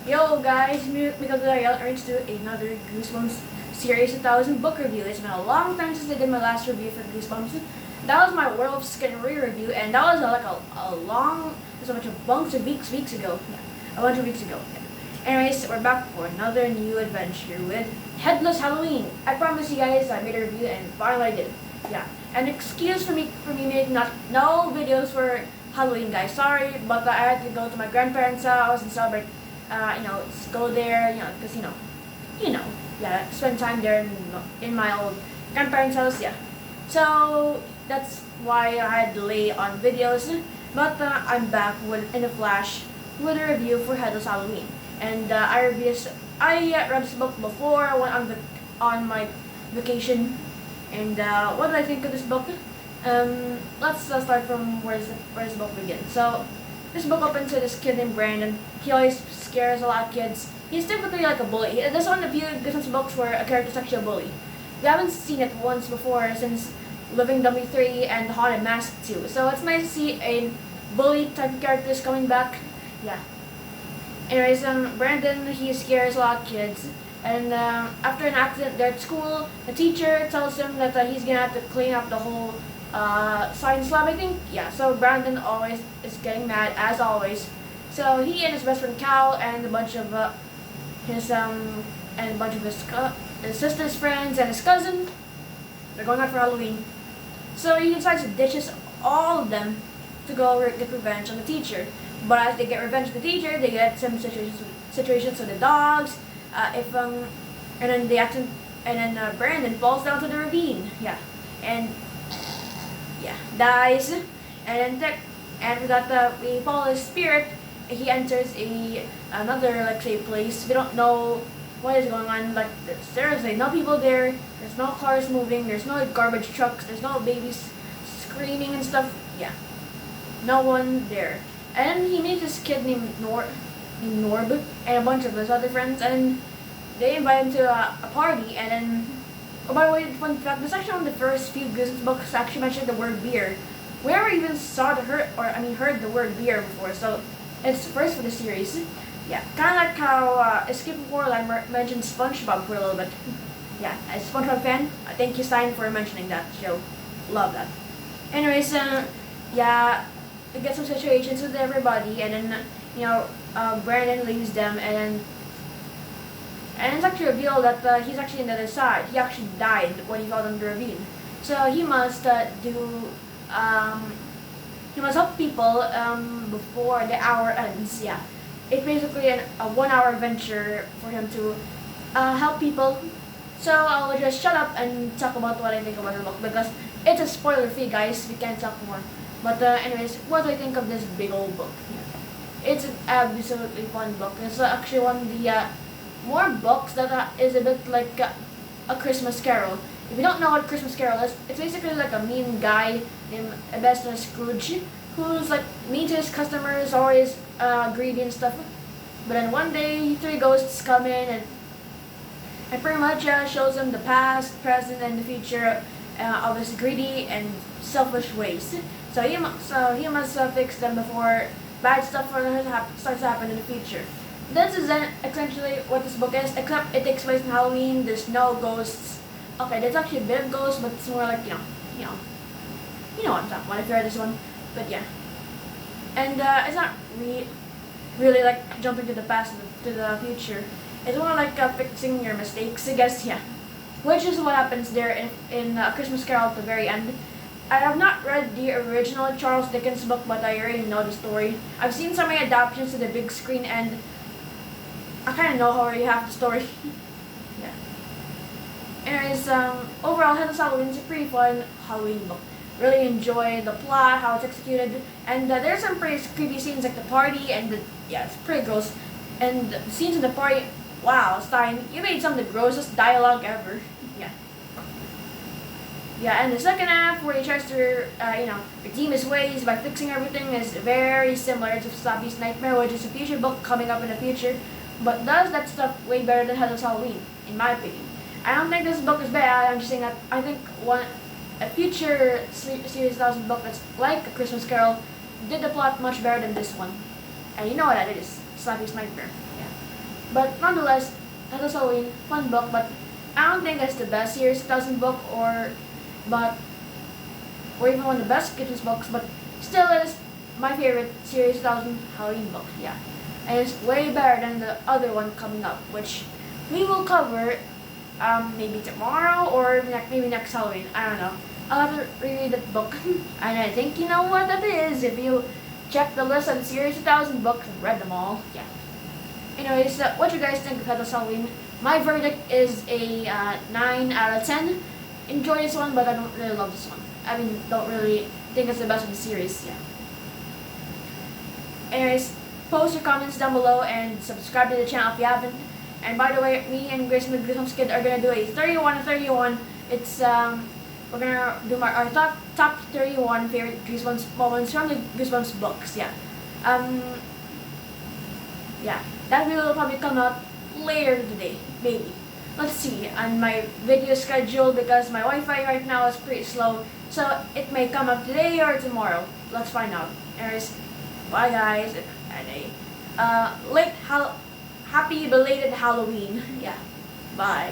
Yo guys, Miguel Villarreal returns to another Goosebumps series 2000 book review. It's been a long time since I did my last review for Goosebumps. That was my World of Scary review, and that was a long, it was a bunch of bunks of weeks ago. Yeah, a bunch of weeks ago. Yeah. Anyways, we're back for another new adventure with Headless Halloween. I promised you guys I made a review, and finally I did. Yeah, and excuse for me making no videos for Halloween, guys. Sorry, but I had to go to my grandparents' house and celebrate. Just go there, because yeah, spend time there in my old grandparents' house, yeah. So that's why I had delay on videos, but I'm back in a flash with a review for Headless Halloween, and I read this book before I went on my vacation, and what did I think of this book? Let's start from where the book begins. So this book opens with this kid named Brandon. He always scares a lot of kids. He's typically like a bully. This is one of the few Goosebumps books where a character's actually a bully. We haven't seen it once before since Living Dummy 3 and The Haunted Mask 2. So it's nice to see a bully type of characters coming back. Yeah. Anyways, Brandon, he scares a lot of kids. And after an accident there at school, the teacher tells him that he's gonna have to clean up the whole science lab, I think. Yeah, so Brandon always is getting mad, as always. So he and his best friend Cal and a bunch of his sister's friends and his cousin, they're going out for Halloween. So he decides to ditches all of them to go get revenge on the teacher. But as they get revenge on the teacher, they get some situations with the dogs. Brandon falls down to the ravine. Yeah, and dies. We follow his spirit. He enters another, like, say, place. We don't know what is going on. Like, there's no people there. There's no cars moving. There's no garbage trucks. There's no babies screaming and stuff. Yeah, no one there. And he meets this kid named Norb and a bunch of his other friends, and they invite him to a party. And then, oh, by the way, fun fact: this is actually one of the first few Goosebumps books actually mentioned the word beer. We never even heard the word beer before, so it's first for the series. Yeah, kind of like how Escape from Coraline mentioned SpongeBob for a little bit. Yeah, as a SpongeBob fan, thank you, Stein, for mentioning that show. Love that. Anyways, yeah, we get some situations with everybody, and then Brandon leaves them, and it's actually revealed that he's actually on the other side. He actually died when he fell down the ravine. So he must he must help people before the hour ends. Yeah, it's basically a 1 hour adventure for him to help people. So I'll just shut up and talk about what I think about the book, because it's a spoiler free, guys. We can't talk more. But anyways, what do I think of this big old book? Yeah. It's an absolutely fun book. It's actually one of the more books that is a bit like a Christmas Carol. If you don't know what Christmas Carol is, it's basically like a mean guy named Ebenezer Scrooge, who's like mean to his customers, always greedy and stuff. But then one day, 3 ghosts come in and pretty much shows him the past, present, and the future of his greedy and selfish ways. So he must fix them before bad stuff starts to happen in the future. This is essentially what this book is, except it takes place in Halloween. There's no ghosts. Okay, there's actually a bit of ghosts, but it's more like you know what I'm talking about if you read this one. But yeah, and it's not really like jumping to the past to the future. It's more like fixing your mistakes, I guess. Yeah, which is what happens there in Christmas Carol at the very end. I have not read the original Charles Dickens book, but I already know the story. I've seen so many adaptations to the big screen, and I kind of know already half the story. Yeah. Anyways, overall, Headless Halloween is a pretty fun Halloween book. Really enjoy the plot, how it's executed, and there's some pretty creepy scenes like the party, and it's pretty gross. And the scenes in the party, wow, Stein, you made some of the grossest dialogue ever. Yeah. Yeah, and the second half, where he tries to, redeem his ways by fixing everything, is very similar to Slappy's Nightmare, which is a future book coming up in the future, but does that stuff way better than Headless Halloween, in my opinion. I don't think this book is bad. I'm just saying that I think a future series 1000 book that's like A Christmas Carol did the plot much better than this one. And you know what that is? Slappy's Nightmare. Yeah. But nonetheless, Headless Halloween, fun book, but I don't think it's the best Series 2000 book but or even one of the best kittens books, but still is my favorite Series 2000 Halloween book. Yeah, and it's way better than the other one coming up, which we will cover maybe tomorrow or maybe next Halloween. I don't know. I'll have to reread that book, and I think you know what that is if you check the list of Series 2000 books and read them all. Yeah. Anyways, what you guys think of Headless Halloween? My verdict is a 9 out of 10. Enjoy this one, but I don't really love this one. I mean, don't really think it's the best of the series. Yeah. Anyways, post your comments down below and subscribe to the channel if you haven't. And by the way, me and Grace and the Goosebumps Kid are gonna do a 31 and 31. It's we're gonna do our top 31 favorite Goosebumps moments from the Goosebumps books. Yeah. Yeah. That video will probably come out later today, maybe. Let's see on my video schedule because my Wi-Fi right now is pretty slow, so it may come up today or tomorrow. Let's find out. Anyways, bye guys, and a happy belated Halloween. Yeah, bye.